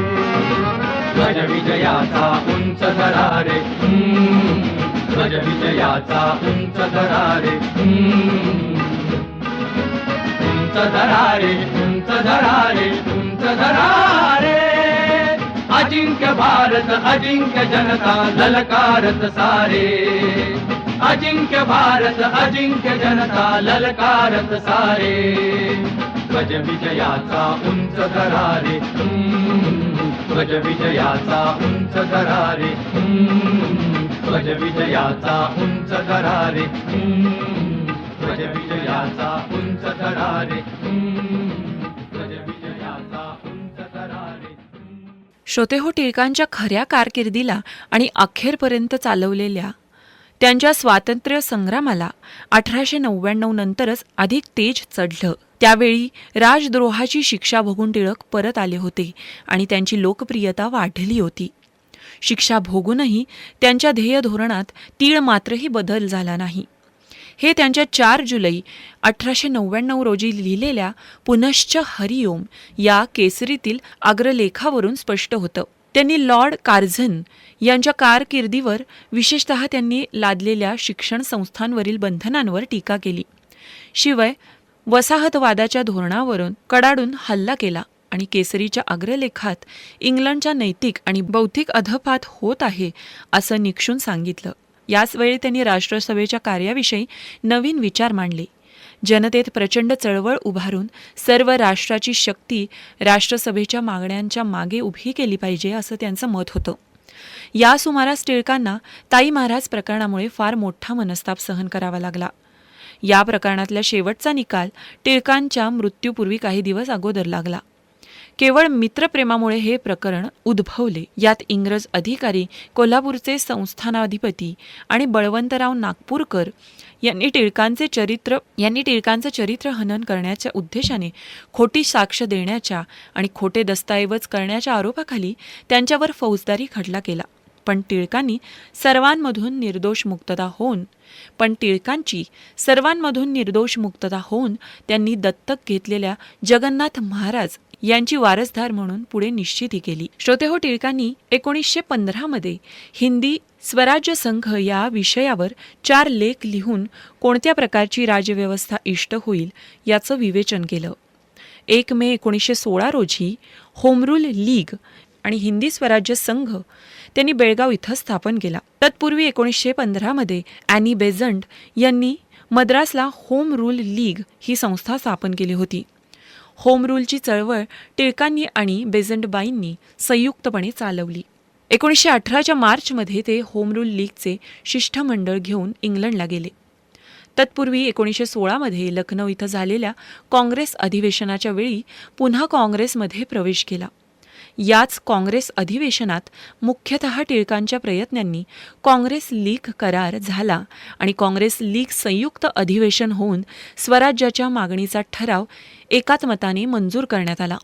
ध्वज विजयाचा उंच दरारे, ध्वज विजयाचा उंच दरारे, उंच दरारे, उंच दरारे, उंच दरारे. अजिंक्य भारत अजिंक्य जनता ललकारत सारे, अजिंक्य भारत अजिंक्य जनता ललकारत सारे. ध्वज विजयाचा उंच दरारे, ध्वज विजयाचा उंच दरारे, ध्वज विजयाचा उंच दरारे, ध्वज विजयाचा उंच दरारे, ध्वज विजयाचा उंच दरारे. श्रोतेहो, टिळकांच्या खऱ्या कारकिर्दीला आणि अखेरपर्यंत चालवलेल्या त्यांच्या स्वातंत्र्य संग्रामाला 1899 नंतरच अधिक तेज चढलं. त्यावेळी राजद्रोहाची शिक्षा भोगून टिळक परत आले होते आणि त्यांची लोकप्रियता वाढली होती. शिक्षा भोगूनही त्यांच्या ध्येय धोरणात तीळ मात्रही बदल झाला नाही. हे त्यांच्या 4 जुलै 1899 रोजी लिहिलेल्या पुनश्च हरिओम या केसरीतील अग्रलेखावरून स्पष्ट होतं. त्यांनी लॉर्ड कार्झन यांच्या कारकिर्दीवर, विशेषतः त्यांनी लादलेल्या शिक्षण संस्थांवरील बंधनांवर टीका केली. शिवाय वसाहतवादाच्या धोरणावरून कडाडून हल्ला केला आणि केसरीच्या अग्रलेखात इंग्लंडच्या नैतिक आणि बौद्धिक अधपात होत आहे असं निक्षून सांगितलं. याचवेळी त्यांनी राष्ट्रसभेच्या कार्याविषयी नवीन विचार मांडले. जनतेत प्रचंड चळवळ उभारून सर्व राष्ट्राची शक्ती राष्ट्रसभेच्या मागण्यांच्या मागे उभी केली पाहिजे असं त्यांचं मत होतं. या सुमारास टिळकांना ताई महाराज प्रकरणामुळे फार मोठा मनस्ताप सहन करावा लागला. या प्रकरणातल्या शेवटचा निकाल टिळकांच्या मृत्यूपूर्वी काही दिवस अगोदर लागला. केवळ मित्रप्रेमामुळे हे प्रकरण उद्भवले. यात इंग्रज अधिकारी, कोल्हापूरचे संस्थानाधिपती आणि बळवंतराव नागपूरकर यांनी टिळकांचं चरित्र हनन करण्याच्या उद्देशाने खोटी साक्ष देण्याच्या आणि खोटे दस्तऐवज करण्याच्या आरोपाखाली त्यांच्यावर फौजदारी खटला केला. पण टिळकांची सर्वांमधून निर्दोष मुक्तता होऊन त्यांनी दत्तक घेतलेल्या जगन्नाथ महाराज यांची वारसदार म्हणून पुढे निश्चिती केली. श्रोतेहो, टिळकांनी 1915 मध्ये हिंदी स्वराज्य संघ या विषयावर 4 लेख लिहून कोणत्या प्रकारची राजव्यवस्था इष्ट होईल याचं विवेचन केलं. 1 मे 1916 रोजी होमरूल लीग आणि हिंदी स्वराज्य संघ त्यांनी बेळगाव इथं स्थापन केला. तत्पूर्वी 1915 मध्ये ॲनी बेझंट यांनी मद्रासला होम रूल लीग ही संस्था स्थापन केली होती. होम रूलची चळवळ टिळकांनी आणि बेझंटबाईंनी संयुक्तपणे चालवली. 1918च्या मार्चमध्ये ते होम रूल लीगचे शिष्टमंडळ घेऊन इंग्लंडला गेले. तत्पूर्वी 1916 मध्ये लखनौ इथं झालेल्या काँग्रेस अधिवेशनाच्या वेळी पुन्हा काँग्रेसमध्ये प्रवेश केला. याच काँग्रेस अधिवेशनात मुख्यतः टिळकांच्या प्रयत्नांनी काँग्रेस लीग करार झाला आणि काँग्रेस लीग संयुक्त अधिवेशन होऊन स्वराज्याच्या मागणीचा ठराव एकात्मताने मंजूर करण्यात आला.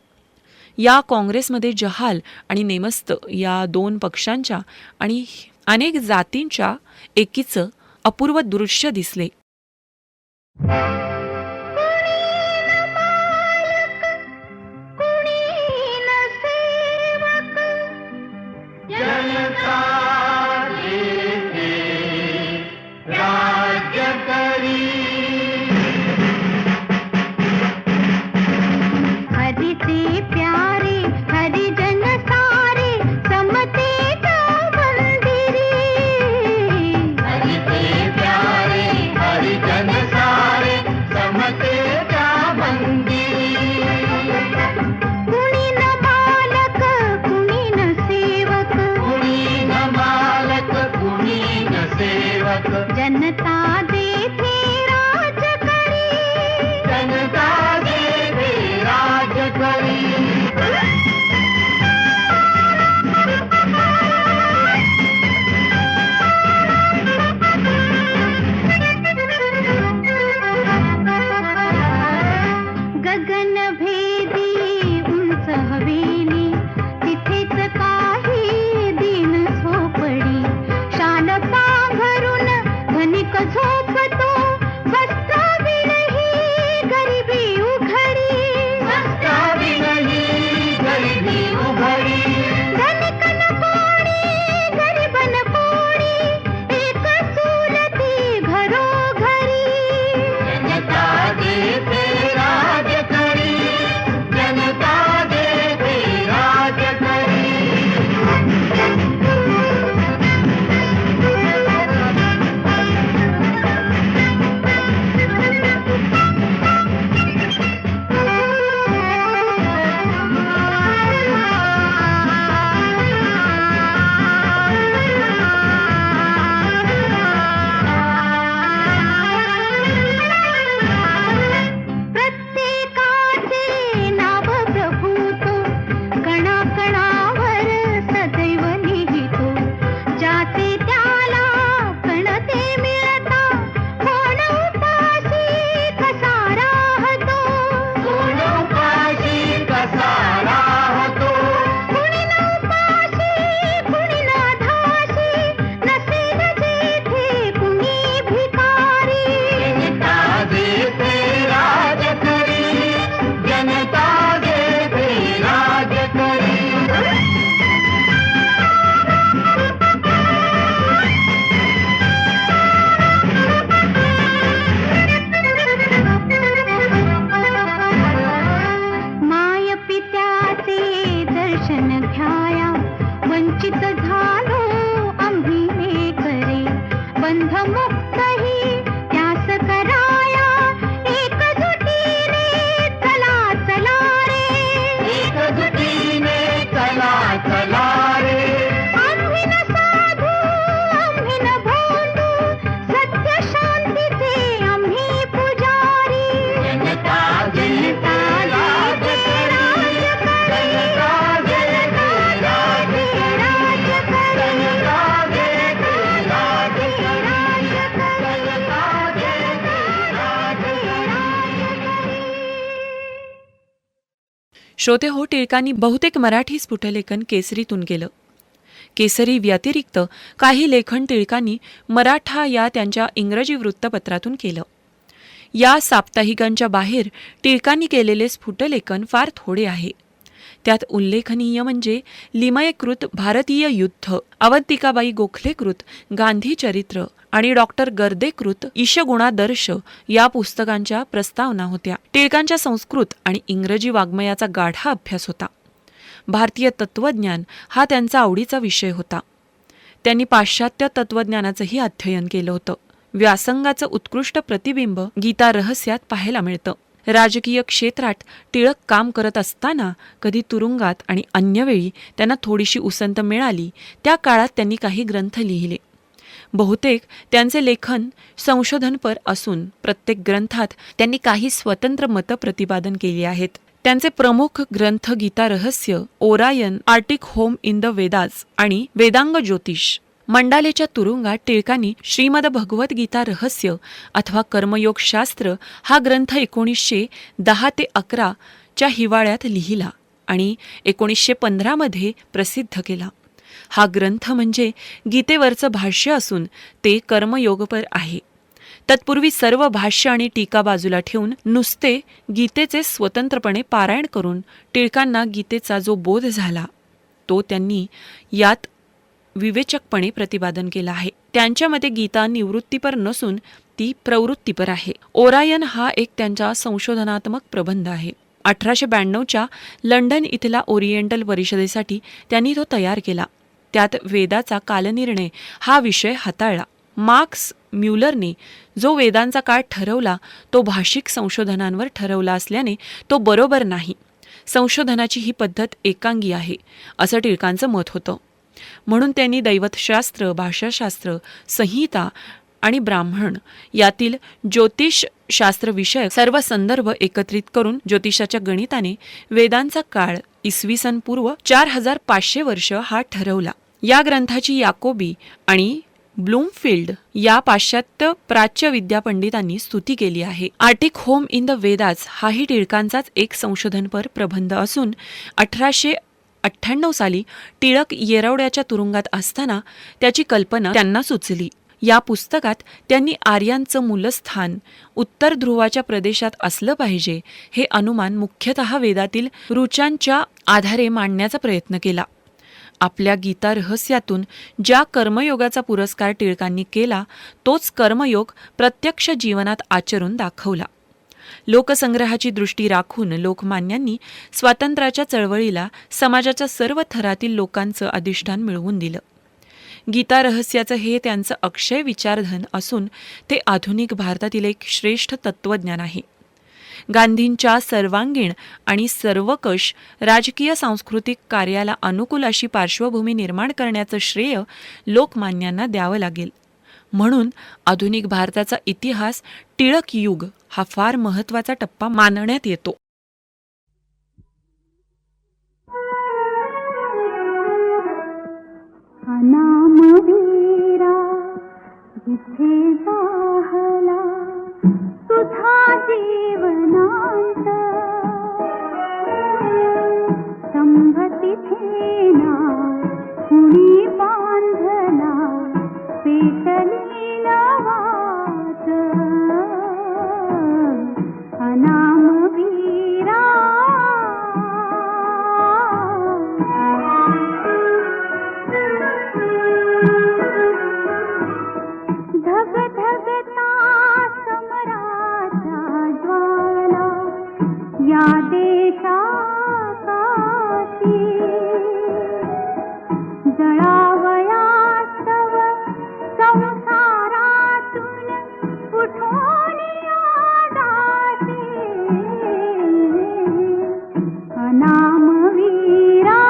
या काँग्रेसमध्ये जहाल आणि नेमस्त या 2 पक्षांच्या आणि अनेक जातींच्या एकीचं अपूर्व दृश्य दिसले. हरि से प्यारे जनता देथे राज करी, जनता देवे राज करी. गगनभेदी उंच हवेली, तिथेच काही दिन झोपडी. शाल पांघरून धनिक झोपतो, वस्त्राविणही गरिबी उघडी. वस्त्राविणही गरिबी उघडी. धनिक न कोणी, गरिब न कोणी, एक चूलती घरोघरी. जनता देवे राज करी, जनता देवे राज करी. प्रत्येकाचे नाव प्रभू तो, कणाकणावर सदैव लिहितो. ज्याचे त्याला कणते मिळता, कोण उपाशी कसा राहतो. कोण उपाशी कसा राहतो. कुणी न उपाशी, कुणी न धाशी, नसेल जेथे कुणी भिकारी. जनता देवे राज करी, जनता देवे राज करी. माय पित्याचे दर्शन घ्याया, वंचित झालो आम्ही हे करे. बंधमुक्तही त्यास कराया, एकजुटीने चला चला रे. एकजुटीने चला चला रे. आम्ही न साधू, आम्ही न भोंदू, सत्य शांतीचे आम्ही पुजारी. जनता देवे राज करी, जनता देवे राज करी. जनता देवे राज करी, जनता देवे राज करी. श्रोते हो, टिळकांनी बहुतेक मराठी स्फुटलेखन केसरीतून केलं. केसरी व्यतिरिक्त काही लेखन टिळकांनी मराठा या त्यांच्या इंग्रजी वृत्तपत्रातून केलं. या साप्ताहिकांच्या बाहेर टिळकांनी केलेले स्फुटलेखन फार थोडे आहे. त्यात उल्लेखनीय म्हणजे लिमयेकृत भारतीय युद्ध, अवंतिकाबाई गोखलेकृत गांधी चरित्र आणि डॉक्टर गर्देकृत ईशगुणादर्श या पुस्तकांच्या प्रस्तावना होत्या. टिळकांच्या संस्कृत आणि इंग्रजी वाङ्मयाचा गाढा अभ्यास होता. भारतीय तत्त्वज्ञान हा त्यांचा आवडीचा विषय होता. त्यांनी पाश्चात्य तत्त्वज्ञानाचंही अध्ययन केलं होतं. व्यासंगाचं उत्कृष्ट प्रतिबिंब गीता रहस्यात पाहायला मिळतं. राजकीय क्षेत्रात टिळक काम करत असताना कधी तुरुंगात आणि अन्य वेळी त्यांना थोडीशी उसंत मिळाली त्या काळात त्यांनी काही ग्रंथ लिहिले. बहुतेक त्यांचे लेखन संशोधनपर असून प्रत्येक ग्रंथात त्यांनी काही स्वतंत्र मतं प्रतिपादन केली आहेत. त्यांचे प्रमुख ग्रंथ गीता रहस्य, Orion, Arctic home in the Vedas आणि वेदांग ज्योतिष. मंडालेच्या तुरुंगात टिळकांनी श्रीमद भगवत गीता रहस्य अथवा कर्मयोगशास्त्र हा ग्रंथ 1910 ते 11 च्या हिवाळ्यात लिहिला आणि 1915 मध्ये प्रसिद्ध केला. हा ग्रंथ म्हणजे गीतेवरचं भाष्य असून ते कर्मयोगपर आहे. तत्पूर्वी सर्व भाष्य आणि टीका बाजूला ठेवून नुसते गीतेचे स्वतंत्रपणे पारायण करून टिळकांना गीतेचा जो बोध झाला तो त्यांनी यात विवेचकपणे प्रतिपादन केला आहे. त्यांच्या मते गीता निवृत्तीपर नसून ती प्रवृत्तीपर आहे. ओरायन हा एक त्यांचा संशोधनात्मक प्रबंध आहे. 1892च्या लंडन इथल्या ओरिएंटल परिषदेसाठी त्यांनी तो तयार केला. त्यात वेदाचा कालनिर्णय हा विषय हाताळला. मार्क्स म्युलरने जो वेदांचा काळ ठरवला तो भाषिक संशोधनांवर ठरवला असल्याने तो बरोबर नाही. संशोधनाची ही पद्धत एकांगी आहे असं टिळकांचं मत होतं. म्हणून त्यांनी दैवतशास्त्र, भाषाशास्त्र, संहिता आणि ब्राह्मण यातील ज्योतिष शास्त्र विषयक सर्व संदर्भ एकत्रित करून ज्योतिषाच्या गणिताने वेदांचा काळ इसवी सन पूर्व 4500 वर्ष हा ठरवला. या ग्रंथाची याकोबी आणि ब्लूमफिल्ड या पाश्चात्य प्राच्य विद्यापंडितांनी स्तुती केली आहे. Arctic home in the Vedas हाही टिळकांचाच एक संशोधनपर प्रबंध असून 1898 साली टिळक येरवड्याच्या तुरुंगात असताना त्याची कल्पना त्यांना सुचली. या पुस्तकात त्यांनी आर्यांचं मूलस्थान उत्तर ध्रुवाच्या प्रदेशात असलं पाहिजे हे अनुमान मुख्यतः वेदातील ऋचांच्या आधारे मांडण्याचा प्रयत्न केला. आपल्या गीता रहस्यातून ज्या कर्मयोगाचा पुरस्कार टिळकांनी केला तोच कर्मयोग प्रत्यक्ष जीवनात आचरून दाखवला. लोकसंग्रहाची दृष्टी राखून लोकमान्यांनी स्वातंत्र्याच्या चळवळीला समाजाच्या सर्व थरातील लोकांचं अधिष्ठान मिळवून दिलं. गीता रहस्याचं हे त्यांचं अक्षय विचारधन असून ते आधुनिक भारतातील एक श्रेष्ठ तत्त्वज्ञान आहे. गांधींच्या सर्वांगीण आणि सर्वकष राजकीय सांस्कृतिक कार्याला अनुकूल अशी पार्श्वभूमी निर्माण करण्याचं श्रेय लोकमान्यांना द्यावं लागेल. म्हणून आधुनिक भारताचा इतिहास टिळक युग हा फार महत्त्वाचा टप्पा मानण्यात येतो. अनामवीरा जिथे जाहला तुझा जीवनांत संभती थेना कुणी बांधला पेटली वात अनामवीरा धगधगता समराच्या ज्वाला या देशाकाशी जळावयास्तव संसारातून उठून दाटे अनामवीरा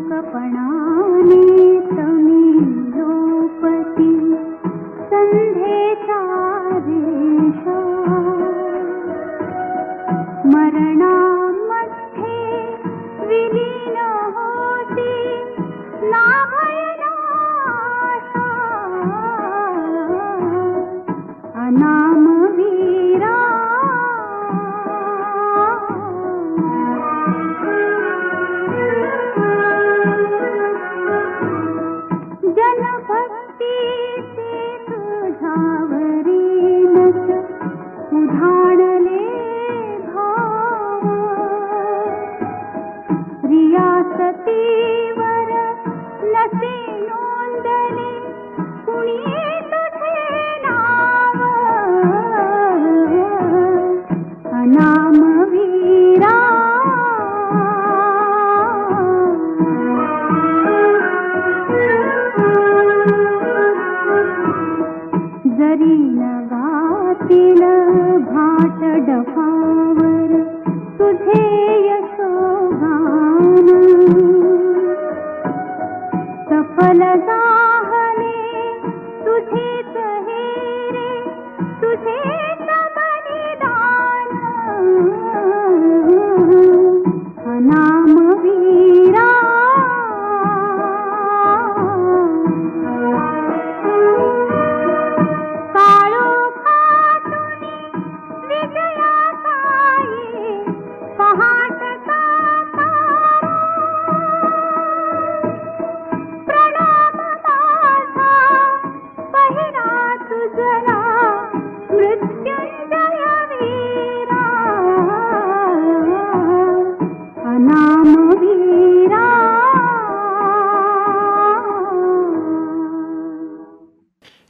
मूकपणाने तमी लोपती संध्येच्या रेषा मरणामध्ये विलीन होती नाभयनाशा अनामवीरा जनभक्तीचे तुझ्यावरी नस उधाणले भाव रियासतीवर नसे नोंदले कुणी तुझे नाव अनामवीरा जरी नगातील भाट डफावर तुझे यशोगान सफल जाहले तुझेच हेरे तुझेच बलिदान अनामवीरा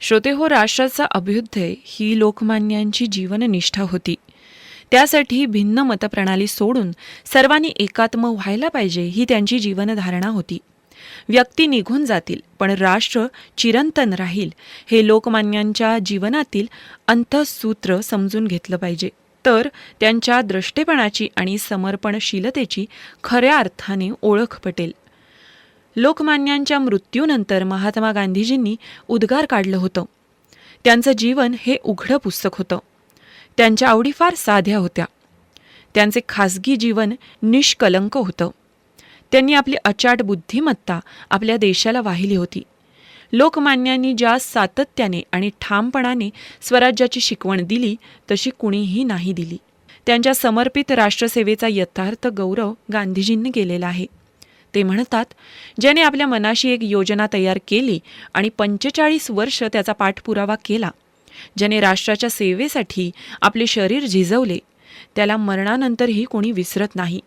श्रोतेहो, राष्ट्राचा अभ्युदय ही लोकमान्यांची जीवननिष्ठा होती. त्यासाठी भिन्न मतप्रणाली सोडून सर्वांनी एकात्म व्हायला पाहिजे ही त्यांची जीवनधारणा होती. व्यक्ती निघून जातील पण राष्ट्र चिरंतन राहील हे लोकमान्यांच्या जीवनातील अंतःसूत्र समजून घेतलं पाहिजे. तर त्यांच्या द्रष्टेपणाची आणि समर्पणशीलतेची खऱ्या अर्थाने ओळख पटेल. लोकमान्यांच्या मृत्यूनंतर महात्मा गांधीजींनी उद्गार काढलं होतं. त्यांचं जीवन हे उघडं पुस्तक होतं. त्यांच्या आवडी फार साध्या होत्या. त्यांचे खासगी जीवन निष्कलंक होतं. त्यांनी आपली अचाट बुद्धिमत्ता आपल्या देशाला वाहिली होती. लोकमान्यांनी ज्या सातत्याने आणि ठामपणाने स्वराज्याची शिकवण दिली तशी कुणीही नाही दिली. त्यांच्या समर्पित राष्ट्रसेवेचा यथार्थ गौरव गांधीजींनी केलेला आहे. ते म्हणतात, ज्याने आपल्या मनाशी एक योजना तयार केली आणि 45 वर्ष त्याचा पाठपुरावा केला, ज्याने राष्ट्राच्या सेवेसाठी आपले शरीर झिजवले, त्याला मरणानंतरही कोणी विसरत नाही.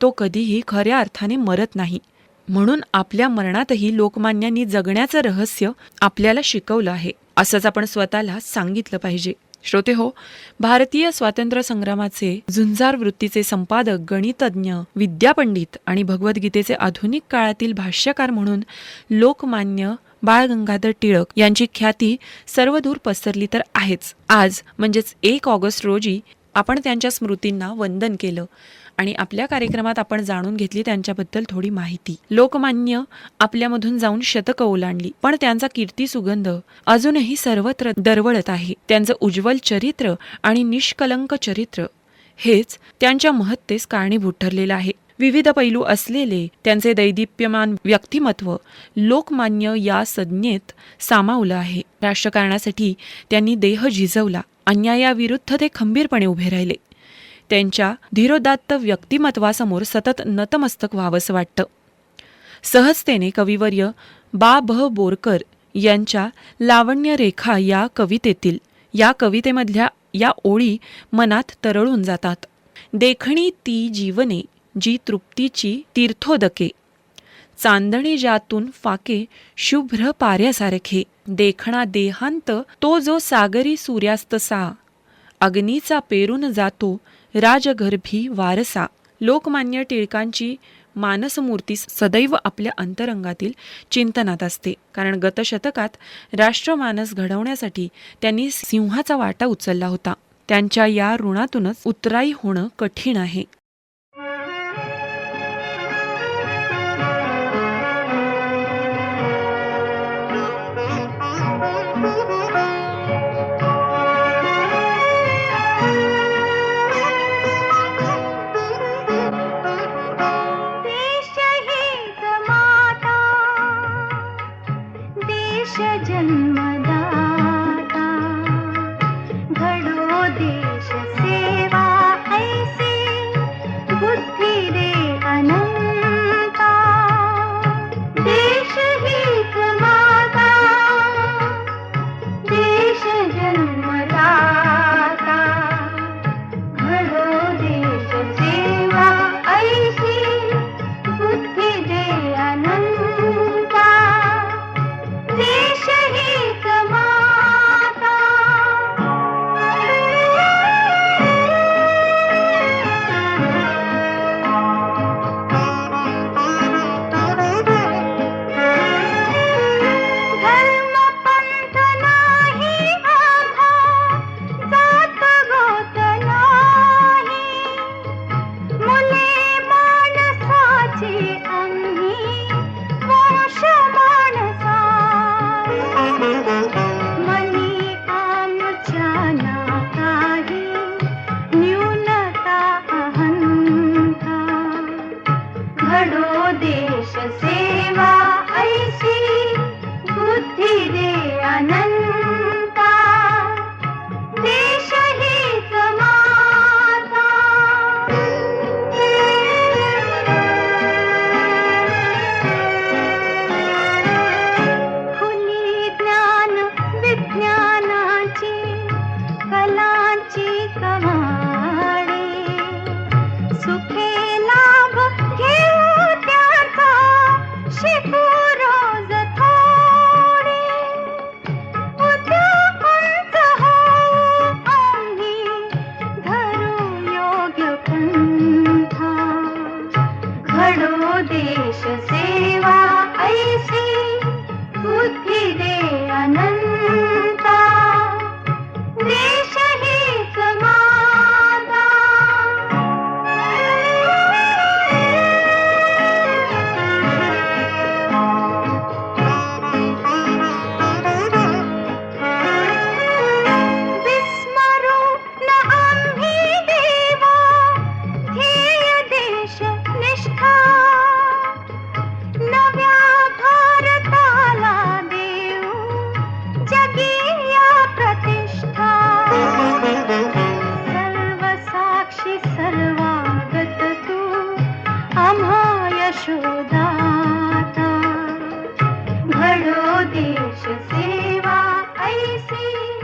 तो कधीही खऱ्या अर्थाने मरत नाही. म्हणून आपल्या मरणातही लोकमान्यांनी जगण्याचं रहस्य आपल्याला शिकवलं आहे, असंच आपण स्वतःला सांगितलं पाहिजे. श्रोतेहो, भारतीय स्वातंत्र्य संग्रामाचे झुंजार वृत्तीचे संपादक, गणितज्ञ, विद्यापंडित आणि भगवद्गीतेचे आधुनिक काळातील भाष्यकार म्हणून लोकमान्य बाळ गंगाधर टिळक यांची ख्याती सर्वदूर पसरली तर आहेच. आज म्हणजेच 1 ऑगस्ट रोजी आपण त्यांच्या स्मृतींना वंदन केलं आणि आपल्या कार्यक्रमात आपण जाणून घेतली त्यांच्याबद्दल थोडी माहिती. लोकमान्य आपल्यामधून जाऊन शतकं ओलांडली, पण त्यांचा कीर्ती सुगंध अजूनही सर्वत्र दरवळत आहे. त्यांचं उज्ज्वल चरित्र आणि निष्कलंक चरित्र हेच त्यांच्या महत्तेस कारणीभूत ठरलेलं आहे. विविध पैलू असलेले त्यांचे दैदिप्यमान व्यक्तिमत्व लोकमान्य या संज्ञेत सामावलं आहे. राष्ट्रकारणासाठी त्यांनी देह झिजवला. अन्यायाविरुद्ध ते खंबीरपणे उभे राहिले. त्यांच्या धीरोदात्त व्यक्तिमत्वासमोर सतत नतमस्तक व्हावंसं वाटतं. सहजतेने कविवर्य बा भ बोरकर यांच्या लावण्य रेखा या कवितेतील या कवितेमधल्या या ओळी मनात तरळून जातात. देखणी ती जीवने जी तृप्तीची तीर्थोदके, चांदणे ज्यातून फाके शुभ्र पाऱ्यासारखे, देखणा देहांत तो जो सागरी सूर्यास्त सा, अग्नीचा पेरून जातो राजगर्भी वारसा. लोकमान्य टिळकांची मानसमूर्ती सदैव आपल्या अंतरंगातील चिंतनात असते, कारण गतशतकात राष्ट्रमानस घडवण्यासाठी त्यांनी सिंहाचा वाटा उचलला होता. त्यांच्या या ऋणातूनच उतराई होणं कठीण आहे. जन्मदाता घडो देश सेवा ऐसी बुद्धी रे अनंता. देश हीच माता देश जन्मदाता घडो देश सेवा ऐसी बुद्धी रे अनंता. देश हीच माता. धर्म पंथ नाही आम्हा, जात गोत नाही, मुले माणसाची आम्ही वंश माणसा. मनी आमच्या ना काही न्यूनता अहंता. घडो देश सेवा ऐसी बुद्धी रे अनंता. देश हीच माता. खुली ज्ञान विज्ञानाची कलाची कमाडी. सुखे लाभ घेऊ त्याचा शिकू रोज थोडी. उद्या उंच होऊ आम्ही धरू योग्य पंथा. घडो देश सेवा ऐसी बुद्धी रे अनंता. देश हीच माता. यशोदाता घडो देश सेवा ऐसी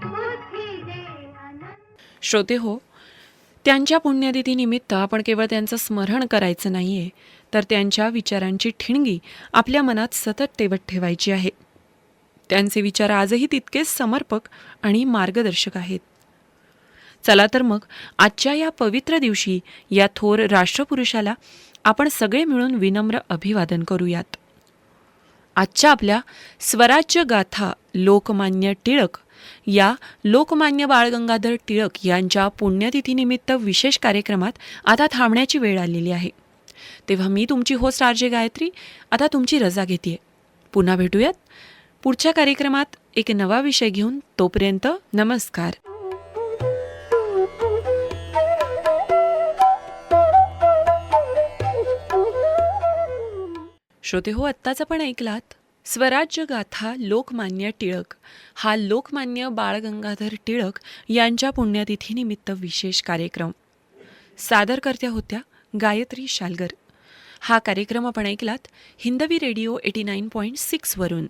बुद्धी दे अनंत. श्रोते हो, त्यांच्या पुण्यतिथीनिमित्त आपण केवळ त्यांचं स्मरण करायचं नाहीये, तर त्यांच्या विचारांची ठिणगी आपल्या मनात सतत तेवत ठेवायची आहे. त्यांचे विचार आजही तितकेच समर्पक आणि मार्गदर्शक आहेत. चला तर मग आजच्या या पवित्र दिवशी या थोर राष्ट्रपुरुषाला आपण सगळे मिळून विनम्र अभिवादन करूयात. आजच्या आपल्या स्वराज्य गाथा लोकमान्य टिळक या लोकमान्य बाळ गंगाधर टिळक यांच्या पुण्यतिथीनिमित्त विशेष कार्यक्रमात आता थांबण्याची वेळ आलेली आहे. तेव्हा मी तुमची होस्ट आरजे गायत्री आता तुमची रजा घेतेय. पुन्हा भेटूयात पुढच्या कार्यक्रमात एक नवा विषय घेऊन. तोपर्यंत नमस्कार. श्रोते हो, आत्ताच आपण ऐकलात स्वराज्य गाथा लोकमान्य टिळक हा लोकमान्य बाळ गंगाधर टिळक यांच्या पुण्यतिथीनिमित्त विशेष कार्यक्रम. सादरकर्त्या होत्या गायत्री शालगर. हा कार्यक्रम आपण ऐकलात हिंदवी रेडिओ 89.6 वरून.